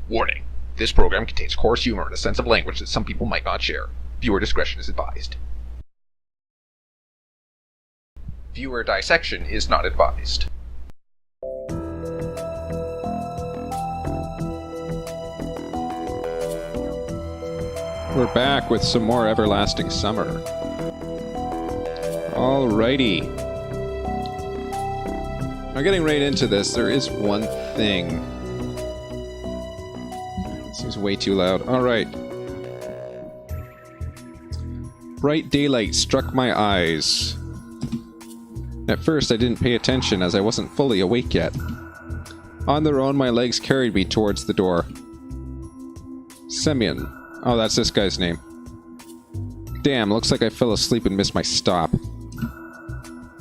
Warning. This program contains coarse humor and a sense of language that some people might not share. Viewer discretion is advised. Viewer dissection is not advised. We're back with some more Everlasting Summer. Alrighty. Now getting right into this, there is one thing. This is way too loud. Alright. Bright daylight struck my eyes. At first I didn't pay attention as I wasn't fully awake yet. On their own, my legs carried me towards the door. Semyon. Oh, that's this guy's name. Damn, looks like I fell asleep and missed my stop.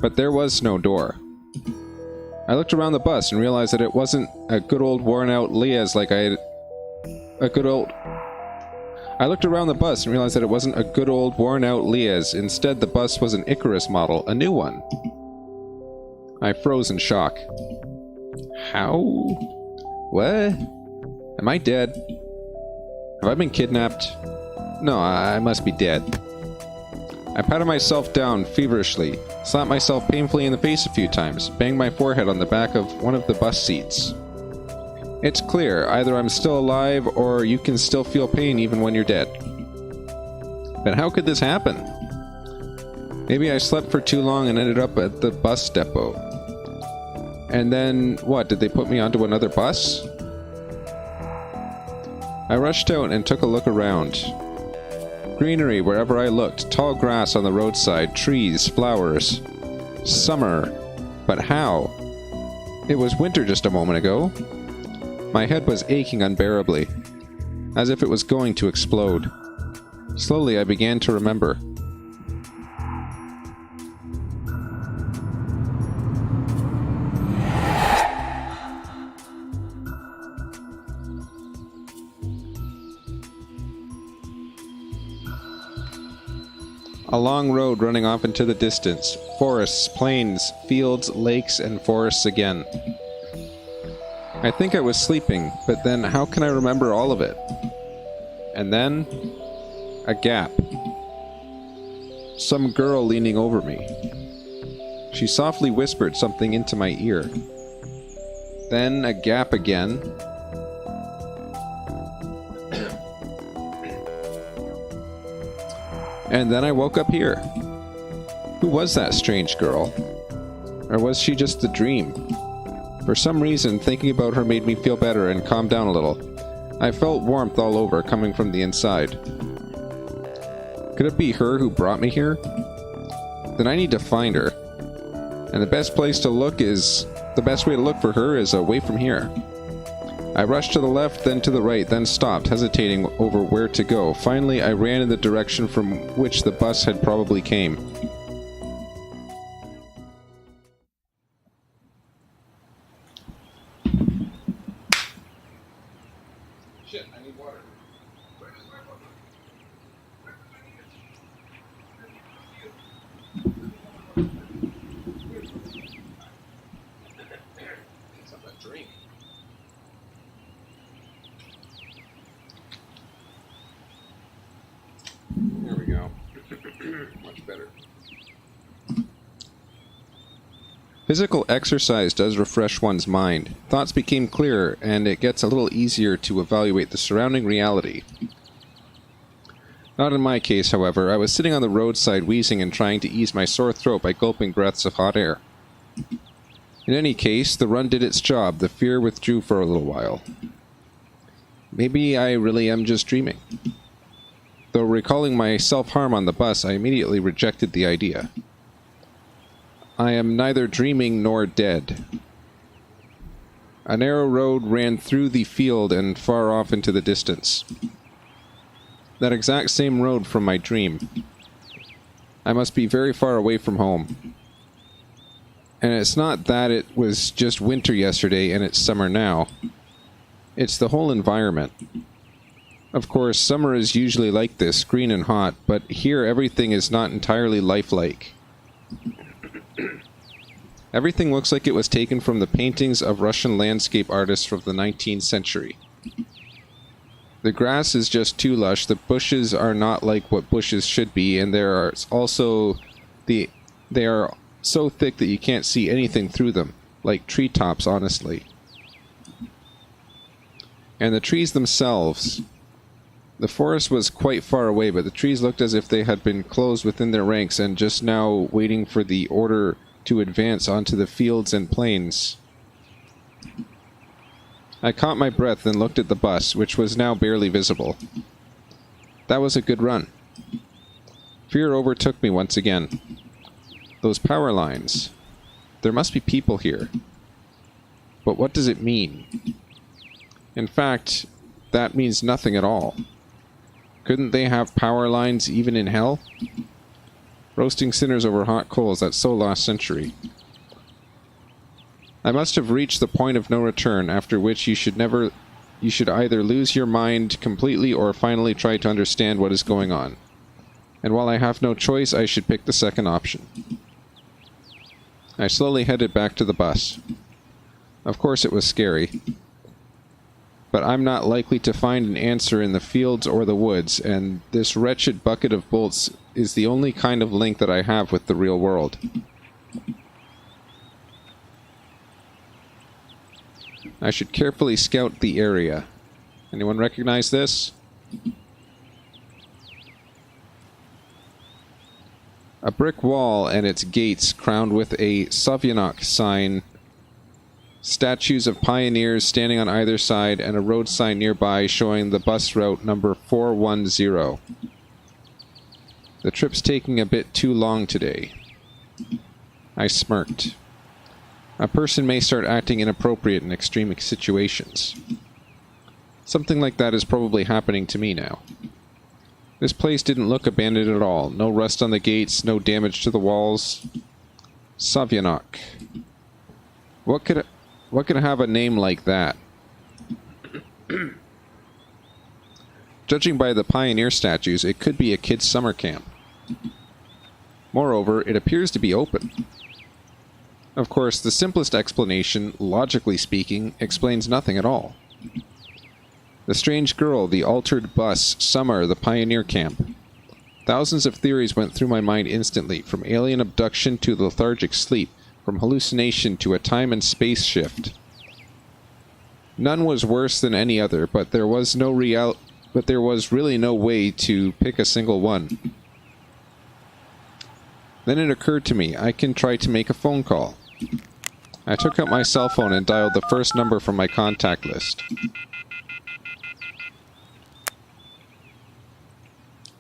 But there was no door. I looked around the bus and realized that it wasn't a good old worn-out Lea's like I looked around the bus and realized that it wasn't a good old worn-out Lea's. Instead, the bus was an Icarus model, a new one. I froze in shock. How? What? Am I dead? Have I been kidnapped? No, I must be dead. I patted myself down feverishly, slapped myself painfully in the face a few times, banged my forehead on the back of one of the bus seats. It's clear, either I'm still alive or you can still feel pain even when you're dead. But how could this happen? Maybe I slept for too long and ended up at the bus depot. And then, what, did they put me onto another bus? I rushed out and took a look around. Greenery wherever I looked, tall grass on the roadside, trees, flowers. Summer. But how? It was winter just a moment ago. My head was aching unbearably, as if it was going to explode. Slowly I began to remember. A long road running off into the distance. Forests, plains, fields, lakes, and forests again. I think I was sleeping, but then how can I remember all of it? And then, a gap. Some girl leaning over me. She softly whispered something into my ear. Then a gap again. And then I woke up here. Who was that strange girl? Or was she just a dream? For some reason, thinking about her made me feel better and calm down a little. I felt warmth all over, coming from the inside. Could it be her who brought me here? Then I need to find her. And the best way to look for her is away from here. I rushed to the left, then to the right, then stopped, hesitating over where to go. Finally, I ran in the direction from which the bus had probably came. Shit, I need water. Where is my water? Where did I need it? It's not a drink. There we go. Much better. Physical exercise does refresh one's mind. Thoughts became clearer, and it gets a little easier to evaluate the surrounding reality. Not in my case, however. I was sitting on the roadside wheezing and trying to ease my sore throat by gulping breaths of hot air. In any case, the run did its job. The fear withdrew for a little while. Maybe I really am just dreaming. Though recalling my self-harm on the bus, I immediately rejected the idea. I am neither dreaming nor dead. A narrow road ran through the field and far off into the distance. That exact same road from my dream. I must be very far away from home. And it's not that it was just winter yesterday and it's summer now. It's the whole environment. Of course, summer is usually like this, green and hot, but here everything is not entirely lifelike. Everything looks like it was taken from the paintings of Russian landscape artists from the 19th century. The grass is just too lush, the bushes are not like what bushes should be, and there are also they are so thick that you can't see anything through them, like treetops, honestly. And the trees themselves, the forest was quite far away, but the trees looked as if they had been closed within their ranks and just now waiting for the order to advance onto the fields and plains. I caught my breath and looked at the bus, which was now barely visible. That was a good run. Fear overtook me once again. Those power lines. There must be people here. But what does it mean? In fact, that means nothing at all. Couldn't they have power lines even in hell? Roasting sinners over hot coals, that's so last century. I must have reached the point of no return, after which you should either lose your mind completely or finally try to understand what is going on. And while I have no choice, I should pick the second option. I slowly headed back to the bus. Of course it was scary. But I'm not likely to find an answer in the fields or the woods, and this wretched bucket of bolts is the only kind of link that I have with the real world. I should carefully scout the area. Anyone recognize this? A brick wall and its gates crowned with a 7he404guy sign, statues of pioneers standing on either side, and a road sign nearby showing the bus route number 410. The trip's taking a bit too long today. I smirked. A person may start acting inappropriate in extreme situations. Something like that is probably happening to me now. This place didn't look abandoned at all. No rust on the gates, no damage to the walls. 7he404guy. What could have a name like that? Judging by the pioneer statues, it could be a kid's summer camp. Moreover, it appears to be open. Of course, the simplest explanation, logically speaking, explains nothing at all. The strange girl, the altered bus, summer, the pioneer camp. Thousands of theories went through my mind instantly, from alien abduction to lethargic sleep, from hallucination to a time and space shift. None was worse than any other, but there was really no way to pick a single one. Then it occurred to me, I can try to make a phone call. I took out my cell phone and dialed the first number from my contact list.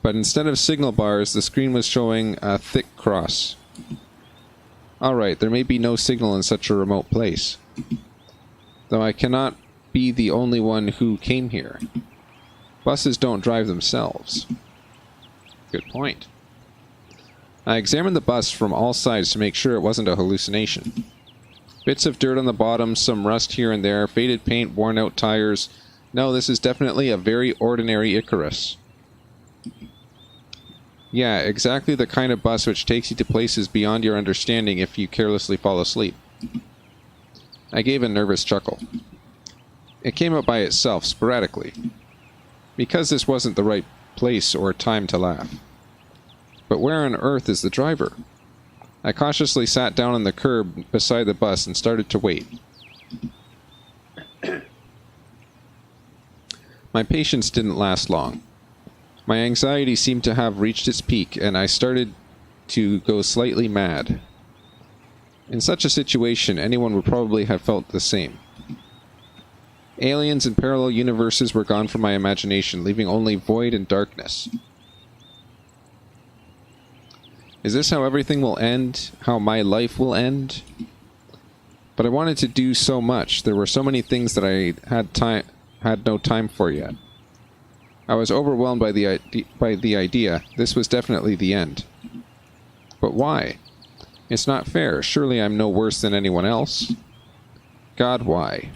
But instead of signal bars, the screen was showing a thick cross. Alright, there may be no signal in such a remote place. Though I cannot be the only one who came here. Buses don't drive themselves. Good point. I examined the bus from all sides to make sure it wasn't a hallucination. Bits of dirt on the bottom, some rust here and there, faded paint, worn out tires. No, this is definitely a very ordinary Icarus. Yeah, exactly the kind of bus which takes you to places beyond your understanding if you carelessly fall asleep. I gave a nervous chuckle. It came up by itself, sporadically. Because this wasn't the right place or time to laugh. But where on earth is the driver? I cautiously sat down on the curb beside the bus and started to wait. My patience didn't last long. My anxiety seemed to have reached its peak, and I started to go slightly mad. In such a situation, anyone would probably have felt the same. Aliens and parallel universes were gone from my imagination, leaving only void and darkness. Is this how everything will end? How my life will end? But I wanted to do so much. There were so many things that I had no time for yet. I was overwhelmed by the idea. This was definitely the end. But why? It's not fair. Surely I'm no worse than anyone else. God, why?